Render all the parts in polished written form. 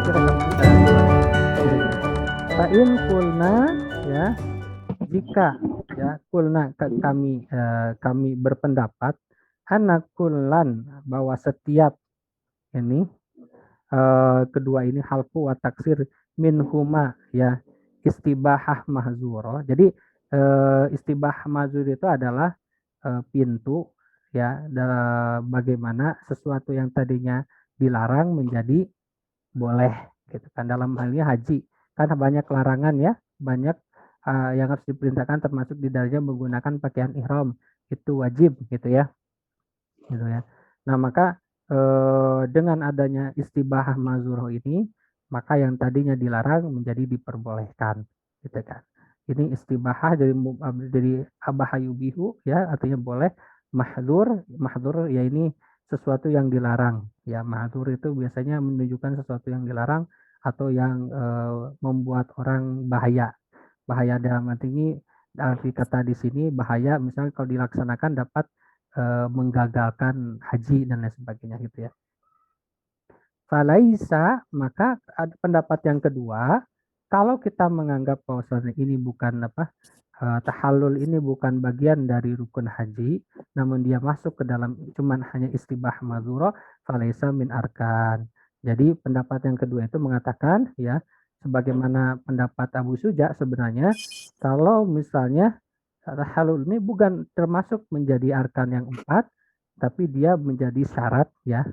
rekam kita. Fa'in kulna, ya, jika ya kulna kami berpendapat anak kulan bahwa setiap ini kedua ini halfu wa taksir minhuma ya istibahah mahzuro. Jadi istibah mahzur itu adalah pintu ya bagaimana sesuatu yang tadinya dilarang menjadi boleh gitu kan. Dalam hal ini haji kan banyak larangan ya, banyak yang harus diperintahkan termasuk di dalamnya menggunakan pakaian ihram itu wajib gitu ya nah maka dengan adanya istibahah mazuro ini maka yang tadinya dilarang menjadi diperbolehkan gitu kan. Ini istibahah dari abahayubihu ya artinya boleh. Mahdur ya ini sesuatu yang dilarang ya. Mahdur itu biasanya menunjukkan sesuatu yang dilarang atau yang membuat orang bahaya dalam arti ini arti kata di sini bahaya misalnya kalau dilaksanakan dapat menggagalkan haji dan lain sebagainya gitu ya. Falaisa, maka pendapat yang kedua, kalau kita menganggap bahwasanya ini bukan tahallul ini bukan bagian dari rukun haji, namun dia masuk ke dalam cuman hanya istibah mazuro, falaisa min arkan. Jadi pendapat yang kedua itu mengatakan ya, sebagaimana pendapat Abu Suja sebenarnya kalau misalnya tahallul ini bukan termasuk menjadi arkan yang 4, tapi dia menjadi syarat ya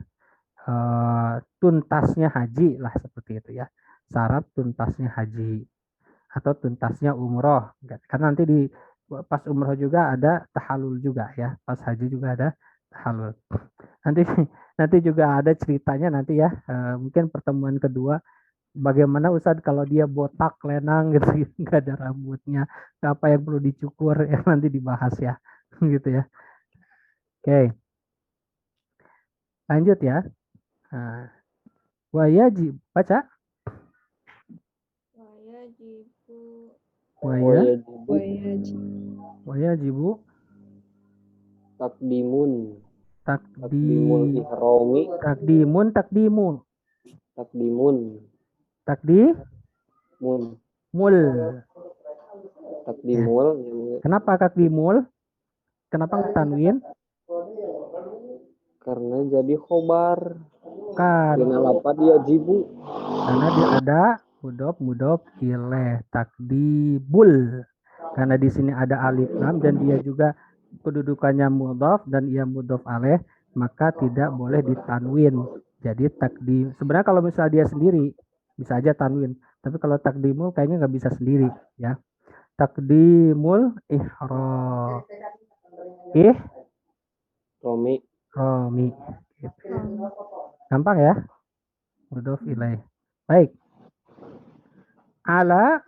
tuntasnya haji lah seperti itu ya. Syarat tuntasnya haji atau tuntasnya umroh. Karena nanti di pas umroh juga ada tahallul juga ya. Pas haji juga ada tahallul. Nanti juga ada ceritanya nanti ya. Mungkin pertemuan kedua bagaimana Ustadz kalau dia botak lenang gitu nggak ada rambutnya apa yang perlu dicukur ya nanti dibahas ya gitu ya. Oke. Lanjut ya. Nah, wajib baca. Wajibu takdimun ihrami takdimul kenapa takdimul kenapa tanwin karena jadi khobar kan kenapa dia jibu karena dia ada mudhof ilaih takdibul karena di sini ada alif lam dan dia juga kedudukannya mudhof dan ia mudhof alaih maka tidak boleh ditanwin. Jadi takdim sebenarnya kalau misalnya dia sendiri bisa aja tanwin, tapi kalau takdimul kayaknya nggak bisa sendiri ya. Takdimul romi gitu. Gampang ya, mudhof ilaih. Baik. Ala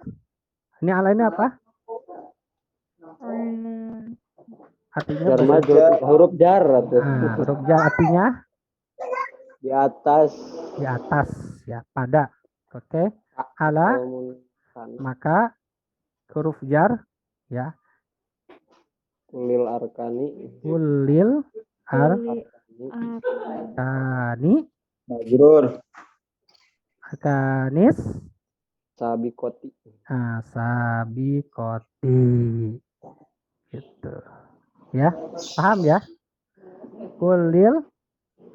ini apa? Artinya huruf jar huruf jar artinya di atas ya pada. Oke. Ala maka huruf jar ya kulil arkani majrur arkanis sabikoti gitu ya, paham ya? Kulil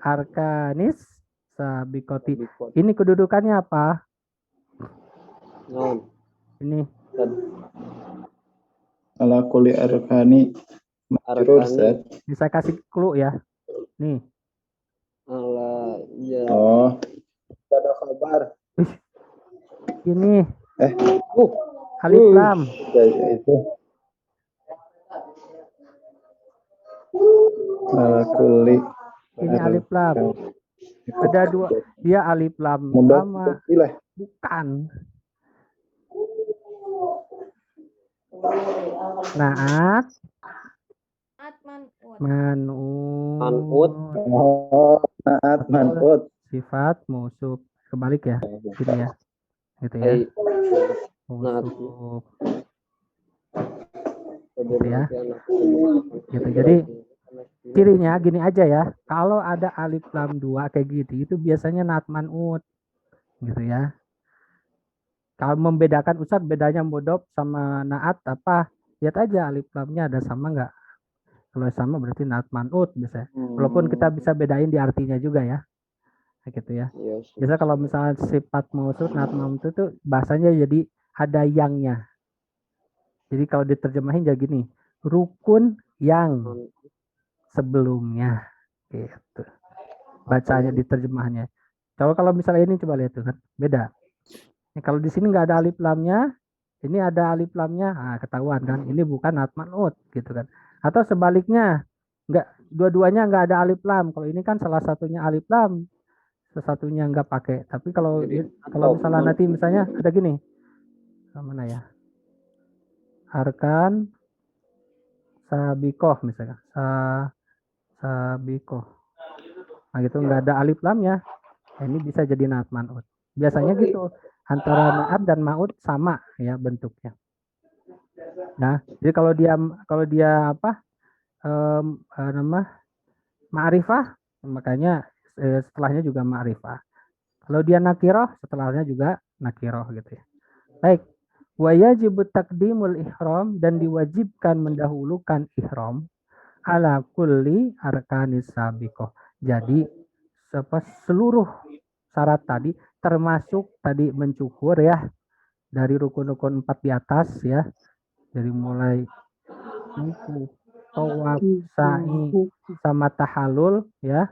arkanis sabikoti. Ini kedudukannya apa? Ini ala kulli arkani majrur Ustaz. Bisa kasih clue ya. Nih. Ala ya. Oh. Ada kabar. Ini. Alif lam. Itu. Ala kulli. Ini alif lam. Ada dua. Dia alif lam sama. Bukan. Naat man'ut naat man'ut sifat mausuf kebalik ya gini ya gitu ya mausuf gitu ya gitu. Jadi cirinya gini aja ya, kalau ada alif lam 2 kayak gitu itu biasanya naat man'ut gitu ya. Kalau membedakan Ustadz bedanya mudhof sama naat apa? Lihat aja alif lamnya ada sama nggak. Kalau sama berarti naat man'ut biasanya. Walaupun kita bisa bedain di artinya juga ya. Kayak gitu ya. Iya, Biasa kalau misalnya sifat mausuf, naat man'ut itu bahasanya jadi ada yangnya. Jadi kalau diterjemahin jadi gini, rukun yang sebelumnya gitu. Bacanya diterjemahannya. Kalau misalnya ini coba lihat tuh kan, beda. Ini kalau di sini nggak ada alif lamnya, ini ada alif lamnya, ketahuan kan, ini bukan naat man'ut gitu kan. Atau sebaliknya, nggak dua-duanya nggak ada alif lam. Kalau ini kan salah satunya alif lam, sesatunya nggak pakai. Tapi kalau misalnya nanti misalnya ada gini, mana ya? Arkan sabikoh misalnya, sabikoh. Nah gitu nggak ada alif lamnya. Ini bisa jadi naat man'ut. Biasanya gitu antara naat dan ma'ut sama ya bentuknya. Nah, jadi kalau dia apa nama ma'rifah, makanya setelahnya juga ma'rifah. Kalau dia nakiroh, setelahnya juga nakiroh gitu ya. Baik, wa yajibu taqdimul ihram dan diwajibkan mendahulukan ihram ala kulli arkanis sabiqoh. Jadi seluruh syarat tadi termasuk tadi mencukur ya dari rukun-rukun 4 di atas ya. Dari mulai wuku, tawaf, sa'i sama tahalul ya.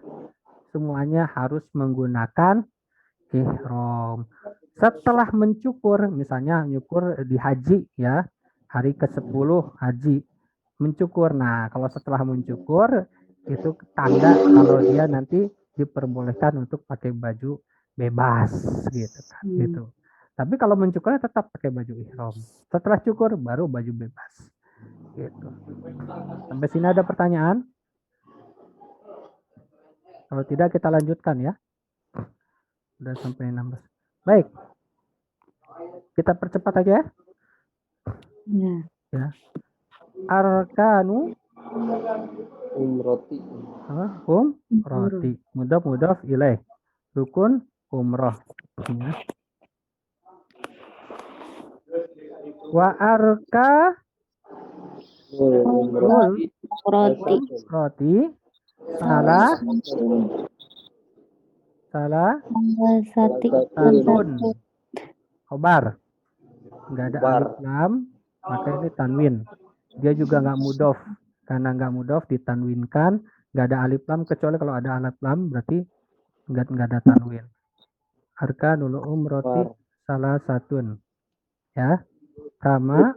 Semuanya harus menggunakan ihram. Setelah mencukur, misalnya nyukur di haji ya, hari ke-10 haji mencukur. Nah, kalau setelah mencukur itu tanda kalau dia nanti diperbolehkan untuk pakai baju bebas gitu kan. Gitu. Tapi kalau mencukurnya tetap pakai baju ihram. Setelah cukur baru baju bebas. Gitu. Sampai sini ada pertanyaan? Kalau tidak kita lanjutkan ya. Udah sampai 16. Baik. Kita percepat aja ya. Ya. Arkanu umroti. roti. Mudhaf ilaih. Rukun umroh. Ya. Wa arka roti. Salah satun. Khobar. Nggak ada alif lam, maka ini tanwin. Dia juga nggak mudhof. Karena nggak mudhof ditanwinkan, nggak ada alif lam, kecuali kalau ada alif lam berarti nggak ada tanwin. Arkanul umroti salah satun. Ya. Kama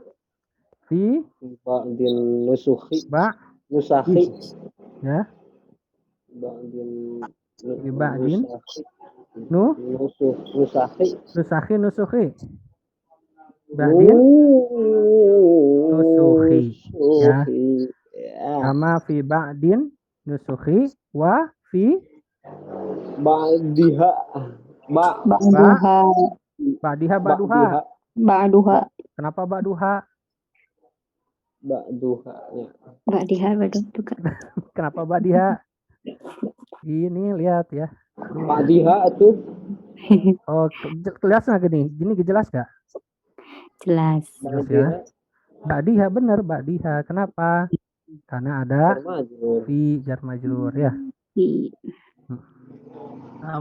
fi ba'dil nusuhi. Ya. Ba'dil Ba'din nusuhi. Ba'din nusuhi. Ya. Kama fi ba'din nusuhi wa fi ba'diha. Ba'duha. Kenapa ba'duha? Ba'diha juga. Kenapa ba'diha? Ini lihat ya. Ba'diha itu. Oh, jelas nggak gini? Gini jelas nggak? Jelas. Jelas ya. Ba'diha benar ba'diha. Kenapa? Karena ada fi jar majrur ya.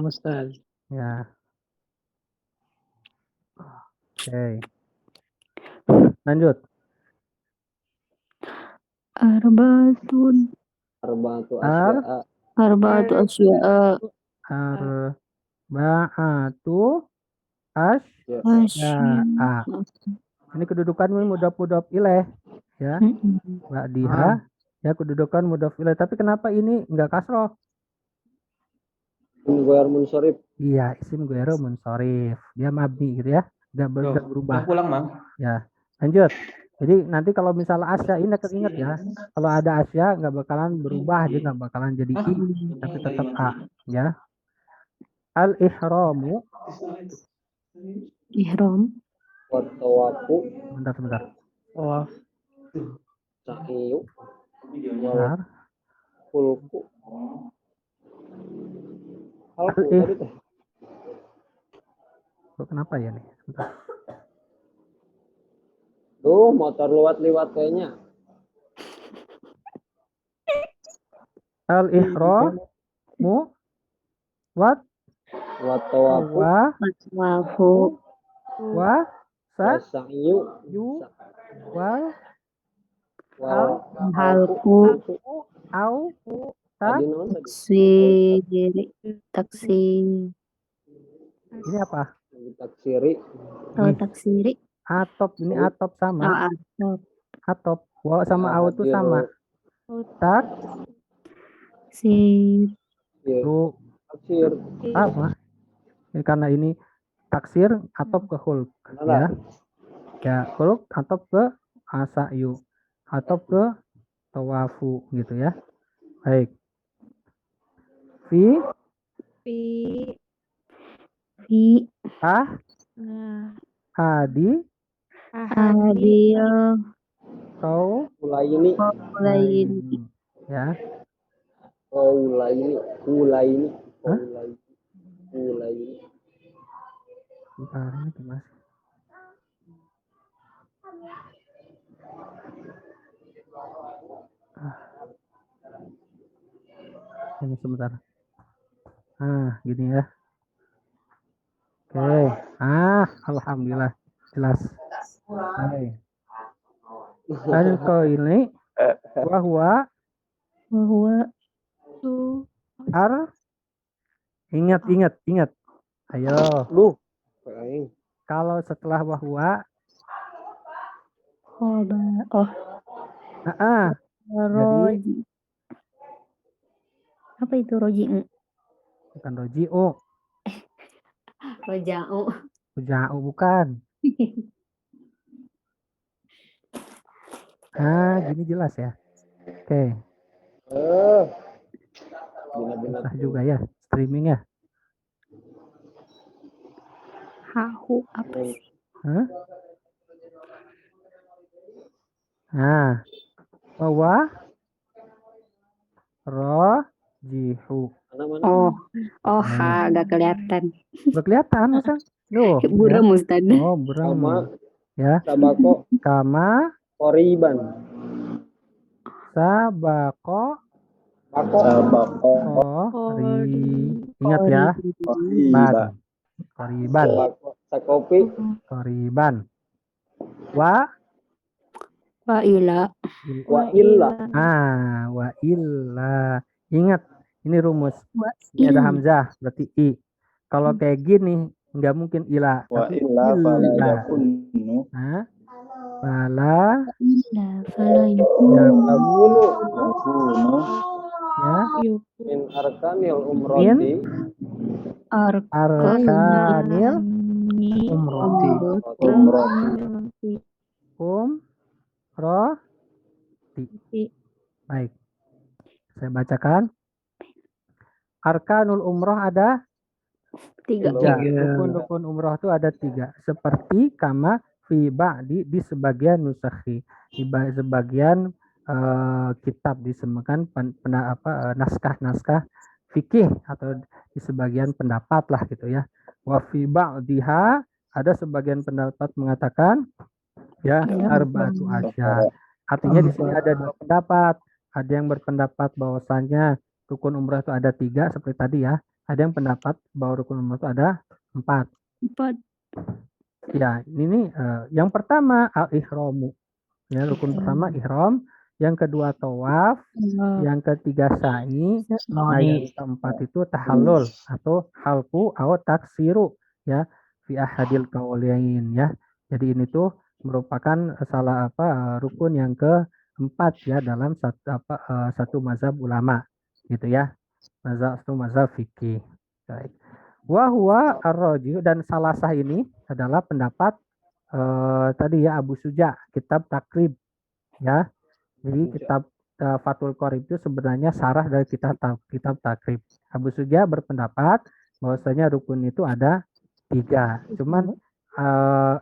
Ustaz. Ya. Oke. Lanjut. Arba'atu asya'a. Arba'atu asya'a. Ini kedudukan mudhaf ilaih ya. Ba'diha ya kedudukan mudhaf ilaih. Tapi kenapa ini enggak kasroh? Ghairu munsharif. Iya, isim ghairu munsharif. Dia mabni gitu ya. Enggak berubah. Pulang, Bang. Ya. Lanjut. Jadi nanti kalau misalnya asya ini ingat ya. Kalau ada asya enggak bakalan berubah, dia enggak bakalan jadi i, tapi tetap a ya. Al ihramu. Ihram. Tawafu. Bentar. Tawaf. Sa'iyu. Bentar. Hulku. Kok kenapa ya nih? Bentar. Tuh, motor liwat-liwat kayaknya. Al-ihramu wat Watawafu wa Wafu. wa sa wasa'yu yu wal wal Halku. au tadi non tadi. Taksiri. ini apa? Taksiri. Oh, Nih, taksiri. atop ini atop Oh, sama atop. atop wa sama au itu sama tak Sir. ru Taksir. apa ini karena ini taksir atop ke hulk ya hulk atop ke asayu atop ke tawafu gitu ya. Baik, fi Fi. hadi Adil. kau Mulai ini. Lain. ya Mulai ini. Mulai ini. Hah? Mulai ini. bentar ini gimana sih? Ini sebentar. Gini ya. Oke. Alhamdulillah jelas. Oke. Kau ini bahwa ingat. Ayo. Duh. Paling. Kalau setelah bahwa Khobar. Roji. Apa itu roji? bukan roji'u, Roja'u. roja'u bukan. Gini jelas ya. Oke. Susah juga ya streaming ya. Hahu apa sih? Bahwa rojihu. Agak kelihatan. Udah kelihatan masa? Duh. Buram Ustaz. Buram. Ya. Sabako. Kama Koriban. sabako. Ingat ya. Koriban. Sakopi. Koriban. Wa illa. Wa illa. Wa illa. Ingat, ini rumus. Ini ada hamzah, berarti i. Kalau kayak gini, nggak mungkin ila. Wa Tapi illa fala yakunu. Fala Yakunu. ya. Min arkanil umroti. Arkanil umroti. Umroti. Baik. Saya bacakan. Arkanul umroh ada 3. Rukun-rukun umroh itu ada 3. Seperti kama fi ba'di di sebagian nusakhi. Di sebagian kitab disebutkan naskah-naskah fikih atau di sebagian pendapat lah gitu ya. Wa fi ba'diha ada sebagian pendapat mengatakan ya arba'atu asyar. Artinya di sini ada 2 pendapat. Ada yang berpendapat bahwasanya rukun umrah itu ada 3 seperti tadi ya. Ada yang pendapat bahwa rukun umrah itu ada 4. Ya, ini yang pertama al-ihramu. Ya, rukun pertama ihram, yang kedua tawaf, yang ketiga sa'i, yang keempat itu tahallul atau halku atau taksiru ya fi ahadil qaulain ya. Jadi ini tuh merupakan rukun yang keempat ya dalam satu mazhab ulama gitu ya. Mazhab fikih. Baik. Wa huwa ar-rajih, dan salah sah ini adalah pendapat tadi ya Abu Suja, kitab Takrib ya. Jadi kitab Fathul Qorib itu sebenarnya sarah dari kitab Takrib. Abu Suja berpendapat bahwasanya rukun itu ada 3. Cuman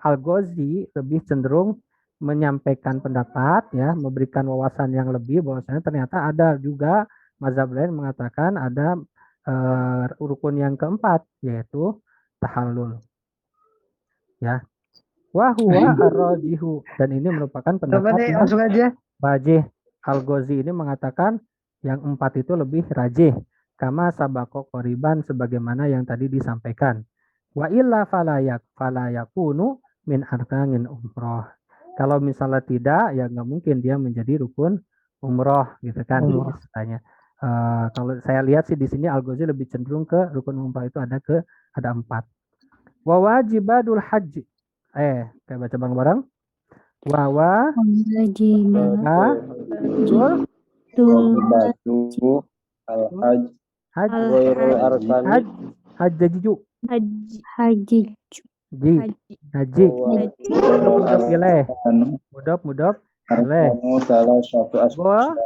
Al-Ghazi lebih cenderung menyampaikan pendapat ya, memberikan wawasan yang lebih bahwasanya ternyata ada juga mazhab lain mengatakan ada rukun yang keempat yaitu tahallul. ya. Wa huwa ar-rajihu, dan ini merupakan pendapat yang langsung aja. rajih. Al-Ghazi ini mengatakan yang 4 itu lebih rajih, kama sabaqo qoriban, sebagaimana yang tadi disampaikan. Wa illa falayakunu min arkanin umroh. Kalau misalnya tidak, ya nggak mungkin dia menjadi rukun umroh gitu kan istilahnya. Kalau saya lihat sih di sini Al-Ghazi lebih cenderung ke rukun umroh itu ada 4. Wa wajibadul haji. Kita baca bareng-bareng. Wa Wajibah. Wajibatu al-haj Ghairul arkani. Hajjaju. Haji. Haji. Mudop ilaih. anu Mudop ilaih. arkanu salah satu asma.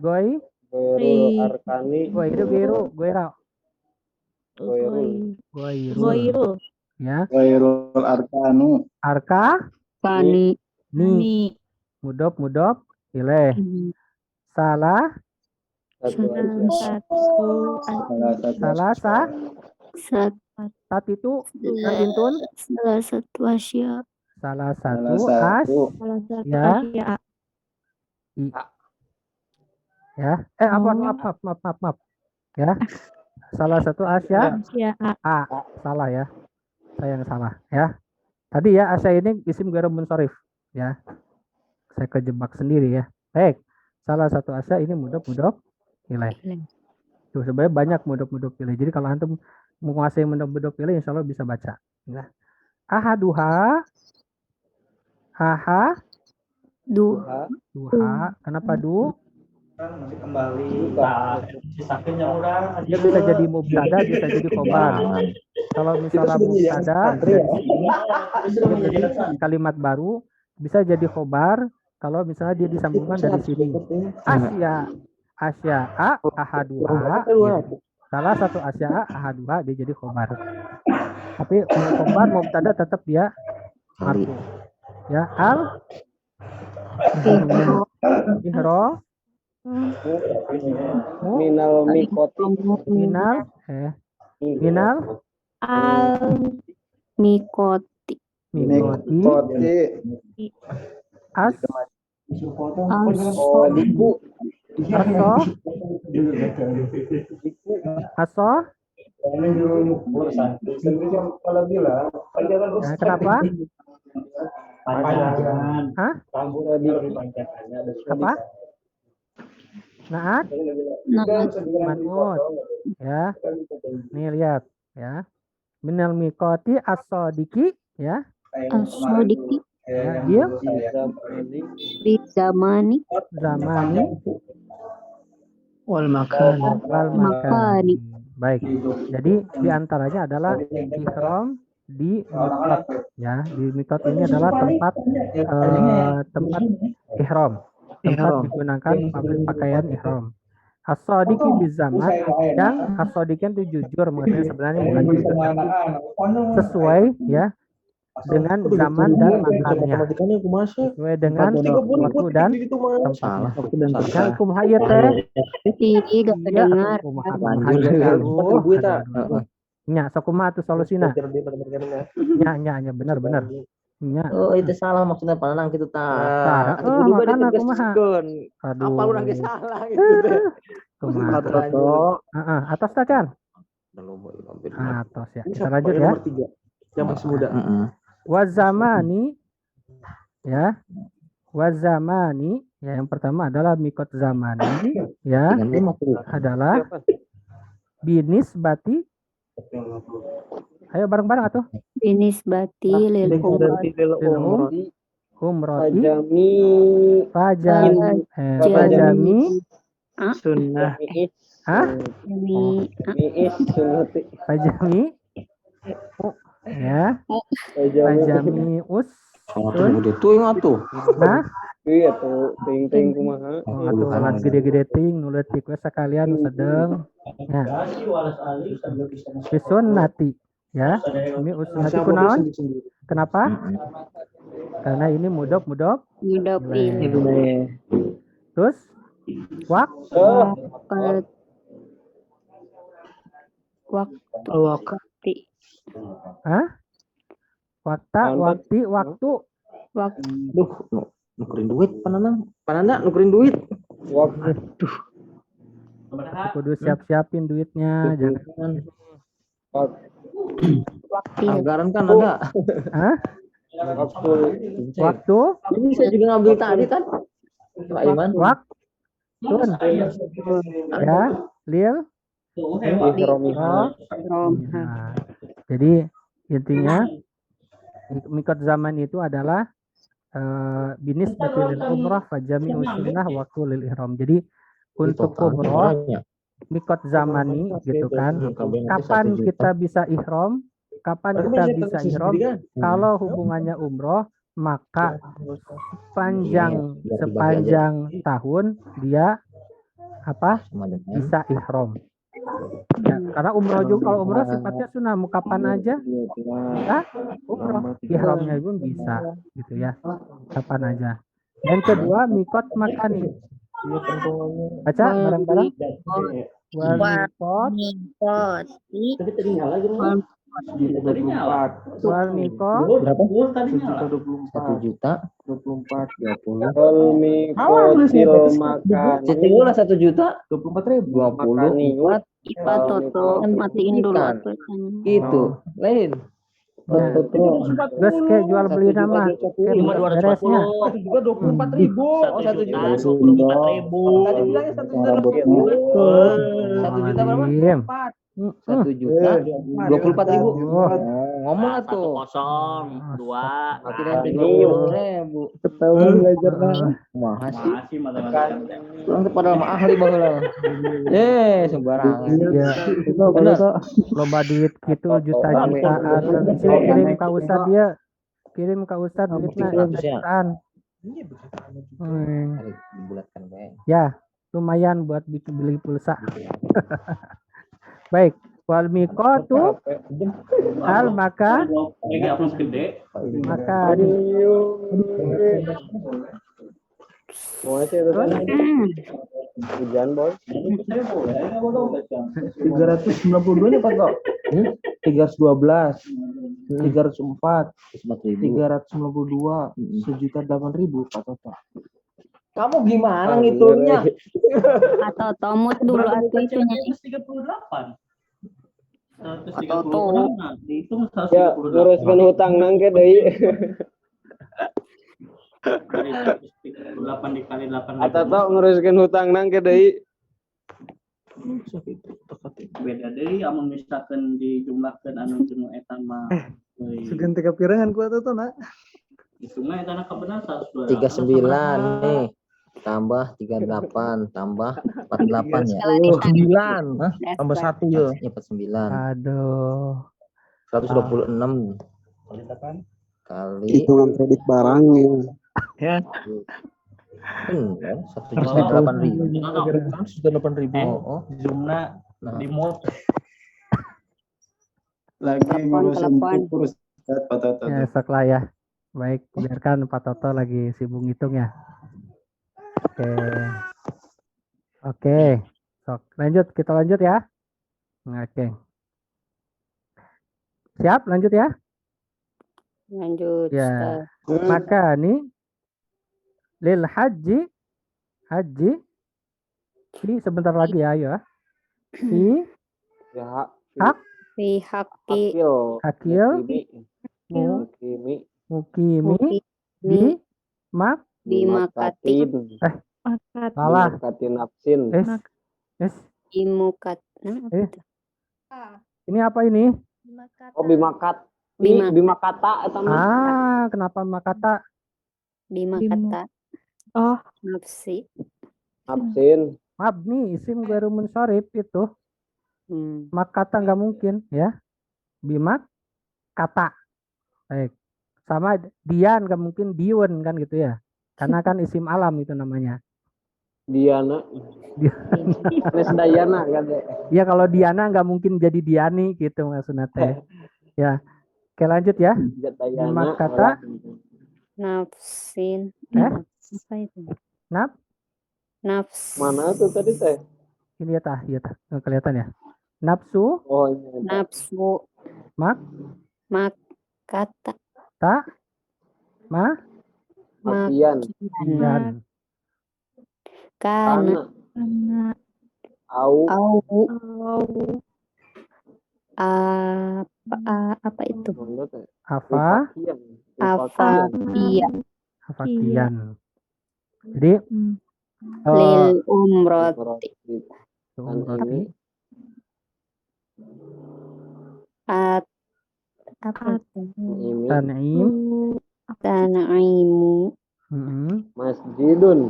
Goi. Ghairul arkani. Goi itu gairu. Ghairul. Goirul. Ya. Ghairul arkanu Arka. Kani. Ni. Mudop ilaih. Salah. Satu aja. salah satu Sat itu intun. Salah satu asya. Salah salah satu satu Salah satu Ya. asya. ya. Maaf. Ya. Salah satu asya. Asya. Salah ya. Saya yang salah ya. Tadi ya asya ini isim ghairun munsharif ya. Saya kejebak sendiri ya. Baik. Salah satu asya ini mudhaf ilaih. Tuh sebenarnya banyak mudhaf ilaih. Jadi kalau antum menguasai mudhaf ilaih insyaallah bisa baca. Ya. Ahaduha. Duha. Duha. Kenapa du? Kembali Dia bisa jadi mubtada, bisa jadi khobar. Kalau misalnya mubtada dari sini dia jadi kalimat baru, bisa jadi khobar. Kalau misalnya dia disambungkan dari sini. Asya'a ahaduha. Gitu. Salah satu asya'a ahaduha dia jadi khobar. Tapi khobar mubtada tetap dia marfu. Ya, ihro Minal mikoti. minal Al mikoti. mikoti aso. Kenapa? Hah? Apa? Naat? Manut. Ya. Nih lihat ya. Minal mikoti as-sodiki ya. As-sodiki. Ya, dia Di zamani. Wal makani. Baik. Jadi diantaranya adalah ihram di miqat ya. Di miqat ini adalah tempat ihram. Tempat digunakan pakaian ihram. As-sadiqi bizaman, yang as-sadiqin itu jujur, maksudnya sebenarnya bukan jujur, sesuai ya dengan zaman dan makannya, sesuai dengan waktu dan tempatnya. Yang kumhayat Tidak kedengar. nya sakumaha tu solusina. Nya benar. Nya. Oh itu salah maksudnya panang gitu Tah. Makana kumaha. Aduh. Apa orang salah gitu. Kumaha. Atas ta kan? Atas ya. Kita lanjut ya. Yang masih muda. Wazamani ya. Wazamani ya, yang pertama adalah mikot zamani ya. Adalah binisbati. Ayo bareng-bareng atuh. Binisbati lil umrati. Umrati. Fajami. Fajami. Sunnah. Fajami. Ya. Fajami us. Itu yang atuh. Nah. Iya tuh, ting kumaha. Atuh alat gede-gede ting nu leutik we sakalian nu sedeng. Ya. Bisunnati ya. Ini usunnati kunaon? Kenapa? Karena ini mudhaf ilaih. Terus waktu. Waktu. Hah? Wakta, Mantap. waktu, waktu. Duh, nukerin duit pananda nukerin duit. Waktu. Kudu siap-siapin duitnya. Jangan. Waktil. Anggaran kan ada. Hah? Waktu. Waktu, Ini saya juga ngambil tadi kan. Pak Iman. waktun. Ya, Lil. Ihromiha. Nah, jadi intinya mikot zaman itu adalah binis batilil umrah fajami sunnah waktu lil ihram. Jadi untuk umroh mikot zamani gitu kan. Kapan kita bisa ihram? Kapan kita bisa ihram? Kalau hubungannya umroh, maka sepanjang tahun dia bisa ihram. Ya, karena umroh juga, kalau umroh sifatnya sunnah, mau kapan aja bisa umroh, ihramnya pun bisa gitu ya, kapan aja. Yang kedua mikot makani. Baca bareng-bareng. Wal mikot, wal mikot, Berapa? 1 juta 24 Wal mikotil makani. Chatting lu lah 1.024.000. 20. Ipa Toto matiin dulu Kan. aturan. Gitu. Lain. terus kayak jual beli nama kayak beresnya. Juga 24.000. Oh 1 juta. 24.000. Tadi bilangnya 1 juta. Rambutnya. 1 juta berapa? Diem. 1 juta 24.000. Ngomong atuh. 102. Kira 30.000. Ketahuan belajarnya. Mahal sih. Masih matematika. Orang tuh pada mah ahli baheula. Sembarangan. Ya, Bener. lomba duit gitu juta-jutaan. Sini kirim ke Ustad dia. Kirim ke Ustad duitnya jutaan. Dibulatkan bae. Ya, lumayan buat beli pulsa. Baik, wal mikotu al maka Lagi upload gede. Mau sih itu kan hujan boy. 392 nih Pak Tok. 312. 304. 392. 1.008.000 Pak Toto. Kamu gimana ngitungnya? Atau tomut dulu atuh itunya. 138. Atau 136. Dihitung Ya, 138. nguruskan hutang nangke deui. Dari 138 dikali 8. Atau tok nguruskan hutang nangke deui. Beda deui amun misalkan dijumlahkeun anu jenuh eta mah. Segan 3 pirangan ku atuh na. Hitungna eta na kabenar 128. 39 nih. Tambah 38 tambah 48 ya. Sekali ditanya. 9. Hah? Tambah 1 ya. Ya 49. aduh. 126 kali Hitungan kredit barang ya. bener 1.008.000. Kan 1.008.000. Oh. Zoomna di mode. Lagi ngurusin kurus Pak Toto. Ya, esok lah ya. Baik, biarkan Pak Toto lagi sibuk ngitung ya. Oke. Sok, kita lanjut ya. Oke. Siap, lanjut ya. Lanjut. Ya. Ustaz. Maka nih lil haji ini sebentar lagi ya, ayo. Ya, Fi haqqi Hakil mukimi di mak makatin salah. makatin nafsin. Imukat. Ini apa ini? Oh bimakat. Bima. Bimakata eta mah. Kenapa makata? Bimakata. Oh, Nafsi. Nafsin. Mabni isim ghairu munsharif itu. Makata nggak mungkin ya. Bimak kata. Baik. Sama dian nggak mungkin diun kan gitu ya. Karena kan isim alam itu namanya. Diana. Nes Dayana kan. Ya kalau Diana nggak mungkin jadi Diani gitu maksudnya teh. Ya. Oke lanjut ya. Dayana. Bimak kata. Nafsin. Apa itu? Nafs. Mana tuh tadi teh? Ini ya tah, nggak kelihatan ya. Nafsu. Oh ini. Nafsu. Mak. Kata. Makian. Makian. Kana. Kana. Au. Apa itu? Ufakian. Afakian. Jadi Lil umroti. Ini Apa itu? Tan'im. Tanaimu. Masjidun.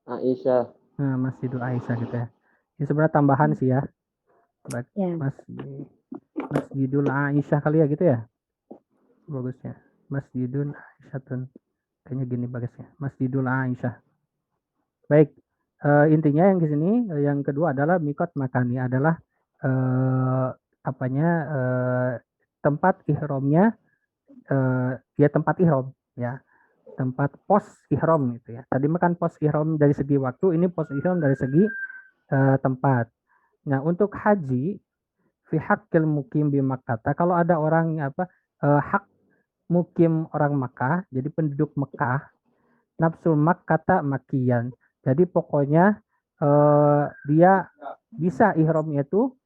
Aisyah. Nah, Masjidul Aisyah gitu ya. Ini sebenarnya tambahan sih ya. Ya. Masjidul Aisyah kali ya gitu ya. Bagusnya. Masjidun Aisyatun. Kayaknya gini bagusnya. Masjidul Aisyah. Baik. Intinya yang di sini yang kedua adalah mikot makani adalah tempat ihramnya ya tempat ihram ya. Tempat pos ihram gitu ya. Tadi makan pos ihram dari segi waktu, ini pos ihram dari segi tempat. Nah, untuk haji fi haqqil mukim bi Makkah. Kalau ada orang hak mukim orang Makkah, jadi penduduk Mekah, nafsul Makkata makian. Jadi pokoknya dia bisa ihramnya itu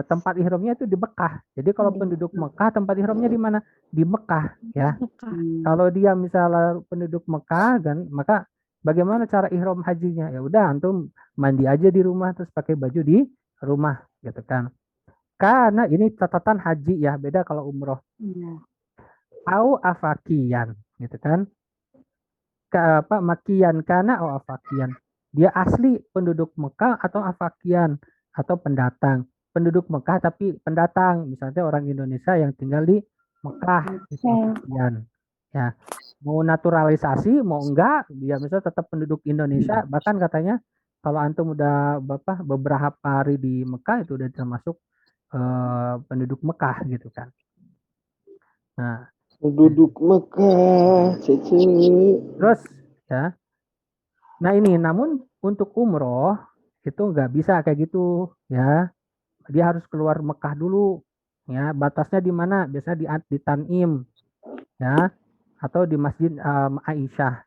tempat ihramnya itu di Mekah. Jadi kalau penduduk Mekah tempat ihramnya di mana? Di Mekah ya. Kalau dia misalnya penduduk Mekah kan, maka bagaimana cara ihram hajinya? Ya udah antum mandi aja di rumah terus pakai baju di rumah gitu kan. Karena ini catatan haji ya, beda kalau umroh. Au afakian gitu kan. Makian kana au afakian. Dia asli penduduk Mekah atau afakian atau pendatang. Penduduk Mekah tapi pendatang, misalnya orang Indonesia yang tinggal di Mekah itu afakian. Ya, mau naturalisasi mau enggak, dia misalnya tetap penduduk Indonesia, bahkan katanya kalau antum udah beberapa hari di Mekah itu udah termasuk penduduk Mekah gitu kan. Nah, penduduk Mekah, terus ya. Nah ini, namun untuk umroh itu nggak bisa kayak gitu ya. Dia harus keluar Mekah dulu ya. Batasnya di mana? Biasanya di Tan'im ya, atau di Masjid Aisyah.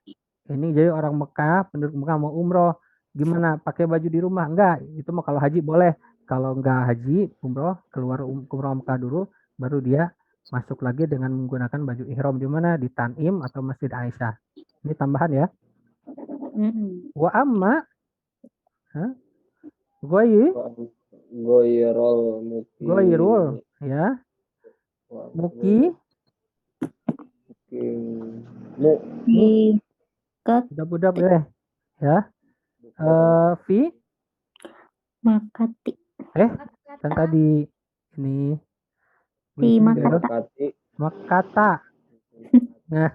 Ini jadi orang Mekah, penduduk Mekah mau umroh, gimana? Pakai baju di rumah? Enggak, itu mah kalau haji boleh. Kalau enggak haji, umroh, keluar umroh Mekah dulu, baru dia masuk lagi dengan menggunakan baju ihram di mana? Di Tan'im atau Masjid Aisyah. Ini tambahan ya. Wa amma goyrul ya. Muki budak-budak boleh ya. Fi Makati. kan tadi ini Fi Makati. Makata. Nah,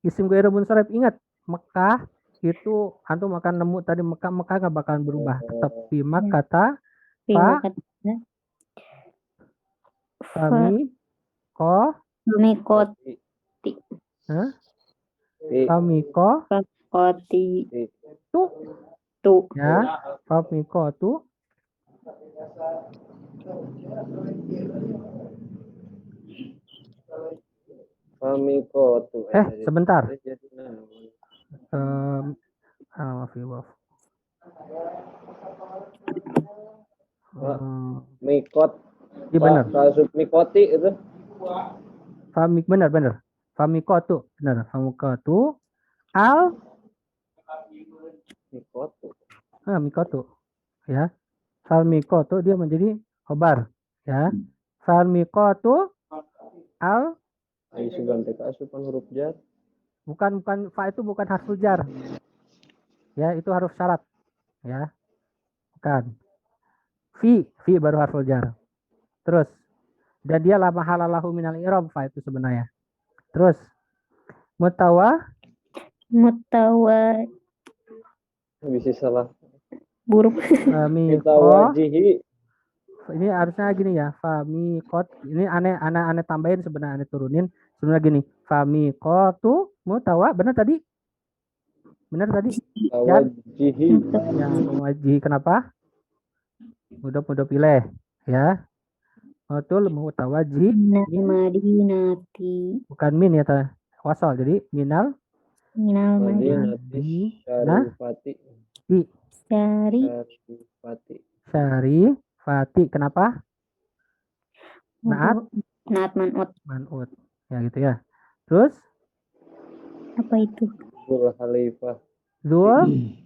isim ghairu munsharif, ingat Mekah itu antum akan nemu tadi Mekah nggak bakalan berubah, tetap fi Makata tu ya, famiko tu sebentar. Mikot. Iya benar. Mikoti itu. Benar. Famikotu benar. Famikotu al mikotu ya. Famikotu dia menjadi khobar ya. Famikotu al huruf jar. Bukan fa itu bukan harful jar. Ya, itu huruf syarat. Ya. Bukan. Fi baru harful jar. Terus dan dia la mahalalahu minal i'rab fa itu sebenarnya. Terus mutawa bisa salah. Buruk. Mitawajihi. Ini harusnya gini ya, famikot. Ini aneh tambahin sebenarnya, aneh turunin. Sebenarnya gini, famikotu mutawa, benar tadi? Benar tadi? Wajihi. Ya, wajihi kenapa? Mudah pilih ya. Matul mutawajjih Minal min, madinati. bukan min ya ta. Wasal. Jadi minal Minal madinati. Madinati Nah. Syarifati. di Dari Syarifati. syarifati. Kenapa? Naat Naat man'ut. man'ut. Ya gitu ya. Terus Apa itu? Zul Khalifah. Zul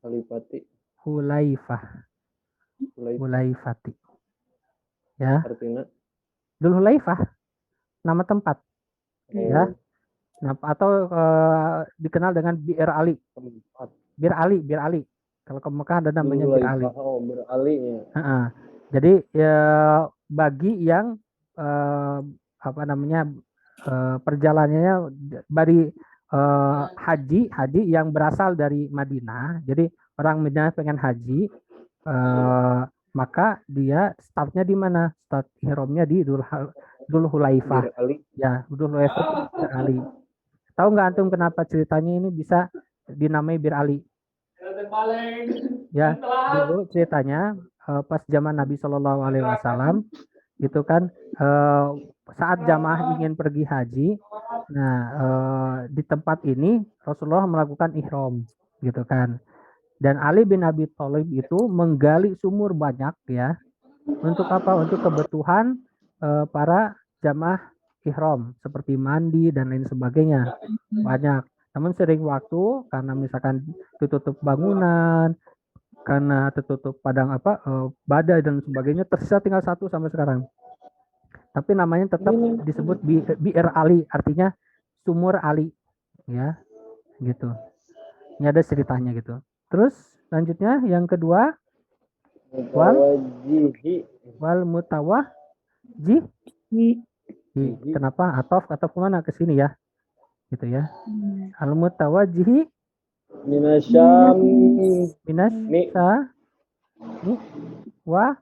Khalifati. Hulaifah. Hulaifah. Hulaifati. Ya. Artinya. Zul Hulaifah. Nama tempat. Ya. Oh, Nah, atau dikenal dengan Bir Ali. tempat. Bir Ali. Kalau ke Mekah ada namanya Bir Ali. Hulaifah. Oh, beralih ya. Ha-ha. Jadi ya, bagi yang apa namanya perjalanannya dari haji yang berasal dari Madinah. Jadi orang Madinah pengen haji, maka dia startnya di mana? Start ihramnya di Dzul Hulaifah. Beralih. Ya, Dzul Hulaifah Bir Ali. Tahu nggak antum kenapa ceritanya ini bisa dinamai Bir Ali? Ya, dulu ceritanya pas zaman Nabi Shallallahu Alaihi Wasallam itu kan saat jamaah ingin pergi haji, nah di tempat ini Rasulullah melakukan ihram, gitu kan. Dan Ali bin Abi Thalib itu menggali sumur banyak ya, untuk apa? Untuk kebutuhan para jamaah ihram seperti mandi dan lain sebagainya, banyak. Namun sering waktu karena misalkan ditutup bangunan, karena tertutup padang badai dan sebagainya, tersisa tinggal satu sampai sekarang. Tapi namanya tetap disebut Bir Ali, artinya sumur Ali, ya, gitu. Ini ada ceritanya gitu. Terus selanjutnya yang kedua, wal mutawajjih. Kenapa? Atof kemana? Ke sini ya, gitu ya. Al mutawajjih Minasyam. minasa wa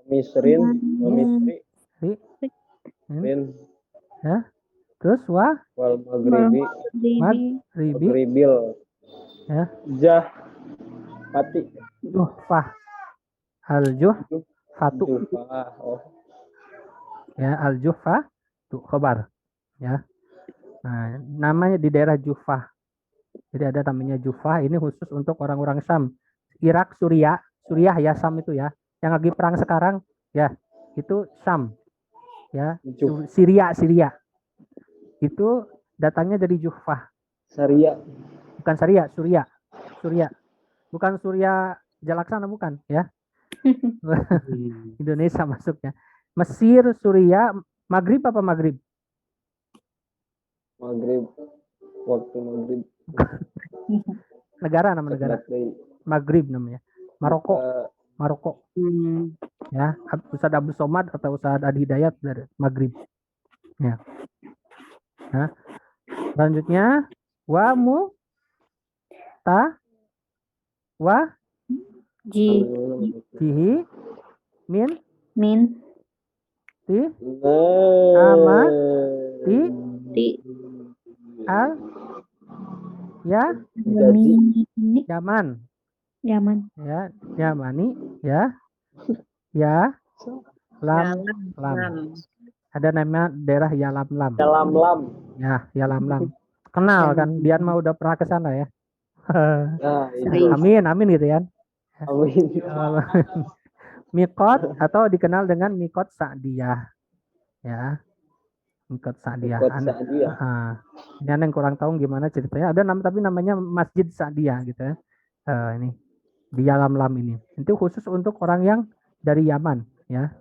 Misrin. Wa misri. Min. Ya. Terus wa Wal maghribi. maghribi. Maghribil. Ya. Jah. Pati. Juhfah. Al-juhfatu. Jufah. Oh. Ya, al-juhfah tuh khobar. Ya. Nah, namanya di daerah Jufah. Jadi ada namanya Jufah, ini khusus untuk orang-orang Syam. Irak, Suriah ya, Syam itu ya. Yang lagi perang sekarang ya, itu Syam. Ya, Syria. Itu datangnya dari Jufah. Syariah. Bukan Syria, Surya. Bukan Surya Jalaksana, bukan ya. Indonesia masuknya. Mesir, Suriah, Maghrib apa Maghrib? Maghrib. Waktu maghrib. Nama negara. Maghrib namanya. Maroko. Ya, Ustadz Abdul Somad atau Ustadz Adi Hidayat dari Maghrib. Ya. Nah, selanjutnya wa jihi min ti ama ti al ya Yaman ya, Yamani ya lam ada nama daerah Yalamlam ya, Yalamlam kenal kan, Dian mah udah pernah ke sana ya. Amin gitu ya. Amin. Mikot atau dikenal dengan Mikot Sa'diyah ya, Mikot Sa'diyah. Ini yang kurang tahu gimana ceritanya, ada tapi namanya Masjid Sa'diyah gitu ya. Ini di Yalamlam ini itu khusus untuk orang yang dari Yaman ya,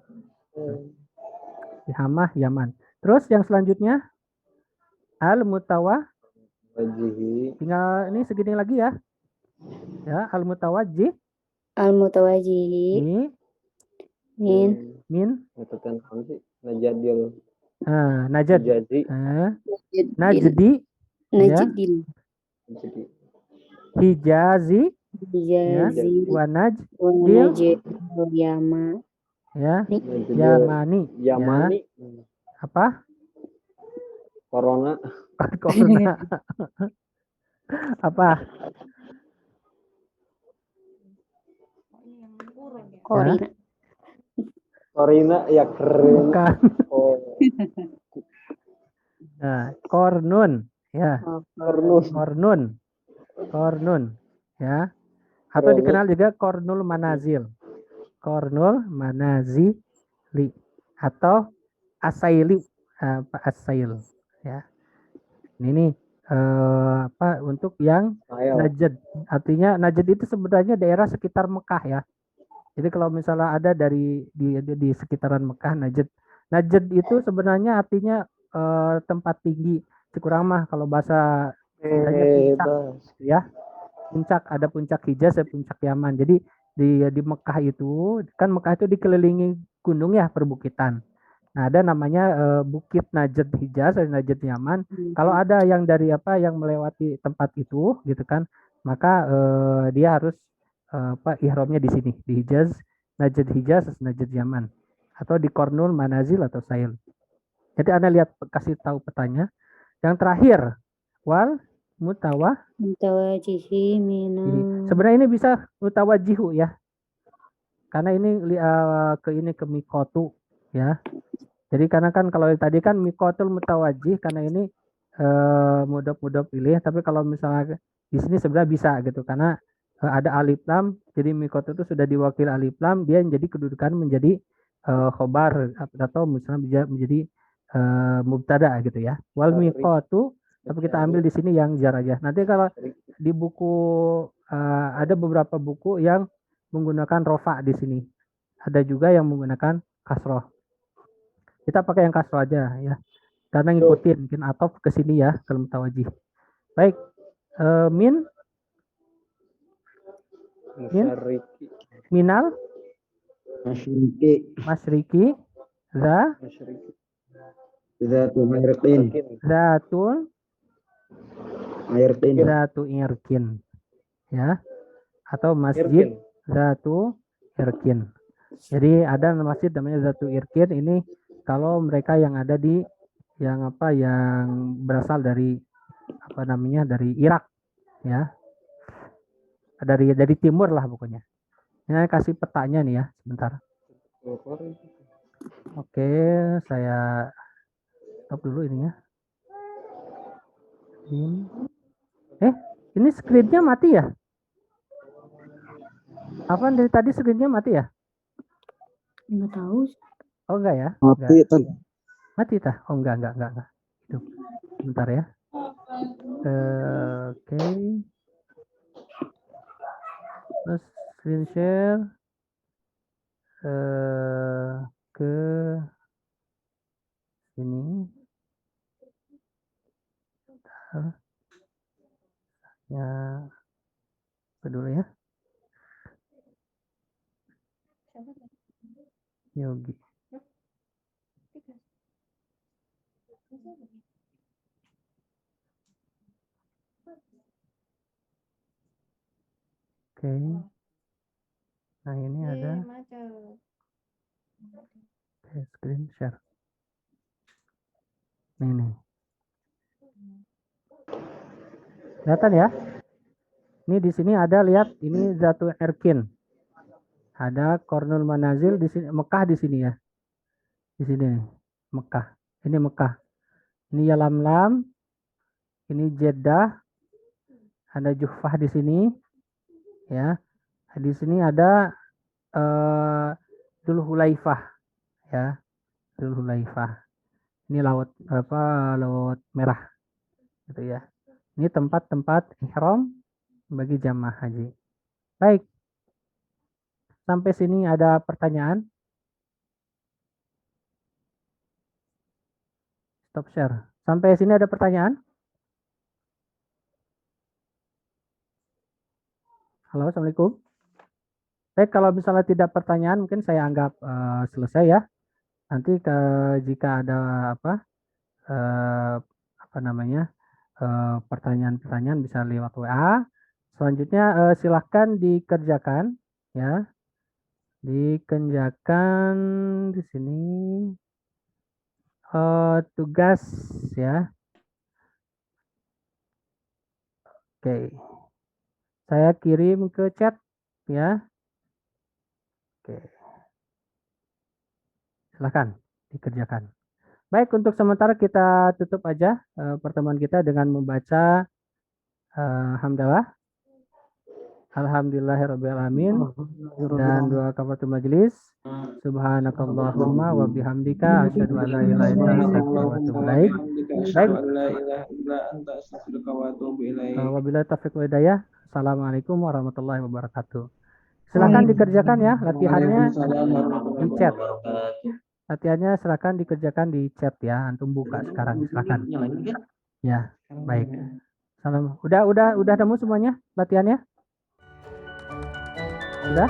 di Hamah Yaman. Terus yang selanjutnya al-mutawajjih, tinggal ini segini lagi ya. Ya, al-mutawajjih min najdi ya, hijazi ya, wa najdil ya, Yamani ya. Apa? Corona. Apa? Korina ya keren. Bukan. Oh, Nah, kornun ya, Kornus. kornun ya, atau Kronik. dikenal juga kornul manazil, manazili, atau asaili, asail ya. Ini nih apa untuk yang Ayo. Najd, artinya Najd itu sebenarnya daerah sekitar Mekah ya. Jadi kalau misalnya ada di sekitaran Mekah, Najd itu sebenarnya artinya tempat tinggi, kurang mah kalau bahasa Sundanya puncak Bebas. ya. Puncak, ada puncak Hijaz, ada puncak Yaman. Jadi di Mekah itu kan, Mekah itu dikelilingi gunung ya, perbukitan. Nah, ada namanya Bukit Najd Hijaz dan Najd Yaman. Kalau ada yang dari yang melewati tempat itu gitu kan, maka dia harus ihramnya di sini di Hijaz, Hijaz, Najd Yaman, atau di Kornul Manazil atau Sail. Jadi Anda lihat, kasih tahu petanya. Yang terakhir, wal Mutawajihi minal. sebenarnya ini bisa mutawajihu ya. Karena ini ke mikotu ya. Jadi karena kan kalau tadi kan mikotul mutawajih, karena ini mudhof pilih, tapi kalau misalnya di sini sebenarnya bisa gitu, karena ada alif lam, jadi mikotu itu sudah diwakil alif lam, dia menjadi kedudukan menjadi khobar, atau misalnya menjadi mubtada gitu ya. Wal mikotu, tapi kita ambil di sini yang jar aja. Nanti kalau di buku ada beberapa buku yang menggunakan rofa di sini. Ada juga yang menggunakan kasroh. Kita pakai yang kasroh aja ya. Karena ngikutin mungkin atof ke sini ya kalau mutawajih. Baik. Min Musyariki. minal Masyriki. masyriki Musyariki. Zatu irqin. zatul Irqin. zatu irkin ya, atau masjid zatu irkin. Jadi ada masjid namanya Zatu Irkin, ini kalau mereka yang ada di yang berasal dari dari Irak ya. Dari timur lah pokoknya. Ini kasih petanya nih ya, sebentar. Oke, saya stop dulu ininya. Ini screen-nya mati ya? Apa dari tadi screen-nya mati ya? Nggak tahu. Oh enggak ya? Mati tan. Mati tah? Oh enggak. Hidup. Bentar ya. Oke. Terus screen share ke sini. Ya, dulu ya. Yogi. Oke. Nah, ini ada screen share. Nih. Kelihatan ya? Ini di sini ada, lihat, ini Zatu Irkin. Ada Kornul Manazil di sini, Mekah di sini ya. Di sini nih, Mekah. Ini Mekah. Ini Yalamlam. Ini Jeddah. Ada Juhfah di sini. Ya. Di sini ada Dzul Hulaifah ya. Dzul Hulaifah. Ini laut merah gitu ya. Ini tempat-tempat ihram bagi jamaah haji. Baik. Sampai sini ada pertanyaan? Stop share. Sampai sini ada pertanyaan? Halo, Assalamualaikum. Baik, kalau misalnya tidak pertanyaan, mungkin saya anggap selesai ya. Nanti jika ada pertanyaan-pertanyaan bisa lewat WA. Selanjutnya silahkan dikerjakan ya. Dikerjakan di sini tugas ya. Oke. Saya kirim ke chat ya. Oke. Silakan dikerjakan. Baik, untuk sementara kita tutup aja pertemuan kita dengan membaca hamdalah. Alhamdulillahirrabbilalamin. Dan doa kafaratul majelis. Subhanakallahumma wa bihamdika asyhadu an la ilaha illa anta astaghfiruka wa atubu ilaik. Baik. Wabillahi taufiq wal hidayah. Assalamualaikum warahmatullahi wabarakatuh. Silakan dikerjakan ya latihannya di chat. Latihannya silakan dikerjakan di chat ya. Antum buka sekarang silakan. Ya, baik. Salam. Udah nemu semuanya latihannya? Udah?